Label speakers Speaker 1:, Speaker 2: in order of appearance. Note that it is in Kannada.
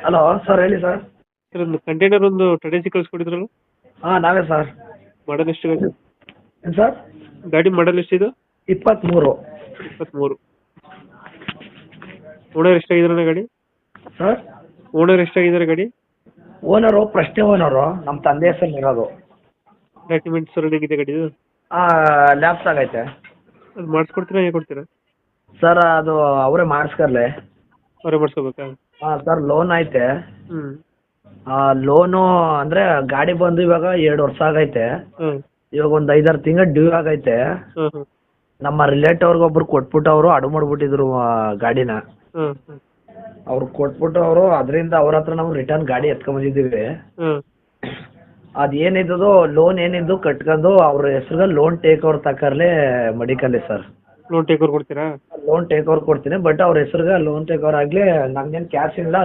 Speaker 1: ಹಲೋ ಸರ್, ಹೇಳಿ ಸರ್.
Speaker 2: ಸರ್ ಒಂದು ಕಂಟೈನರ್ ಒಂದು ಟೆಡೆಸಿ ಕಳಿಸ್ಕೊಟ್ಟಿದ್ರಲ್ಲ,
Speaker 1: ಹಾಂ, ನಾವೇ ಸರ್.
Speaker 2: ಮಾಡಲ್ ಎಷ್ಟು ಗಾಡಿ?
Speaker 1: ಏನು ಸರ್?
Speaker 2: ಗಾಡಿ ಮಾಡಲ್ ಎಷ್ಟಿದು?
Speaker 1: 23.
Speaker 2: 23. ಓನರ್ ಎಷ್ಟಾಗಿದ್ದಾರೆ ಗಾಡಿ?
Speaker 1: ಸರ್,
Speaker 2: ಓನರ್ ಎಷ್ಟಾಗಿದ್ದಾರೆ ಗಾಡಿ?
Speaker 1: ಓನರು ಪ್ರಶ್ನೆ ಓನರು ನಮ್ಮ ತಂದೆ ಹೆಸರು ಇರೋದು.
Speaker 2: ಡಾಕ್ಯುಮೆಂಟ್ಸ್ ರನ್ನಿಂಗ್ ಇದೆ ಗಾಡಿದು?
Speaker 1: ಲ್ಯಾಬ್ಸ್ ಆಗೈತೆ.
Speaker 2: ಅದು ಮಾಡಿಸ್ಕೊಡ್ತೀರಾ, ಹೇಗೆ ಕೊಡ್ತೀರಾ?
Speaker 1: ಸರ್, ಅದು ಅವರೇ ಮಾಡಿಸ್ಕರ್ಲೆ.
Speaker 2: ಅವರೇ ಮಾಡಿಸ್ಕೋಬೇಕಾ?
Speaker 1: ಹಾಂ ಸರ್, ಲೋನ್ ಐತೆ.
Speaker 2: ಹ್ಞೂ.
Speaker 1: ಲೋನು ಅಂದರೆ ಗಾಡಿ ಬಂದು ಇವಾಗ 2 ವರ್ಷ ಆಗೈತೆ.
Speaker 2: ಹಾಂ
Speaker 1: ಇವಾಗ ಒಂದು 5-6 ತಿಂಗಳು ಡ್ಯೂ ಆಗೈತೆ.
Speaker 2: ಹಾಂ ಹಾಂ
Speaker 1: ನಮ್ಮ ರಿಲೇಟಿವ್ರಿಗೆ ಒಬ್ರು ಕೊಟ್ಬಿಟ್ಟು ಅವರು ಅಡು ಮಾಡಿಬಿಟ್ಟಿದ್ರು ಗಾಡಿನ.
Speaker 2: ಹಾಂ ಹಾಂ
Speaker 1: ಅವ್ರು ಕೊಟ್ಬಿಟ್ಟು ಅವರು ಅದರಿಂದ ಅವ್ರ ಹತ್ರ ನಾವು ರಿಟರ್ನ್ ಗಾಡಿ ಎತ್ಕೊಂಬಂದಿದ್ದೀವಿ.
Speaker 2: ಹಾಂ
Speaker 1: ಅದು ಏನಿದ್ದು ಲೋನ್ ಏನಿದ್ದು ಕಟ್ಕೊಂಡು ಅವ್ರ ಹೆಸ್ರಿಗೆ ಲೋನ್ ಟೇಕ್ ಓವರ್ ತಕರ್ಲೆ ಮಡಿಕಲ್ಲಿ ಸರ್.
Speaker 2: ಲೋನ್ ಟೇಕ್ ಓವರ್ ಕೊಡ್ತೀರಾ?
Speaker 1: ಲೋನ್ ಟೇಕ್ ಓವರ್ ಕೊಡ್ತೀನಿ, ಬಟ್ ಅವ್ರ ಹೆಸ್ರಿಗೆ ಲೋನ್ ಟೇಕ್ ಓವರ್ ಆಗಲಿ, ನಮ್ಗೇನು ಕ್ಯಾಶ್ ಇಲ್ಲ.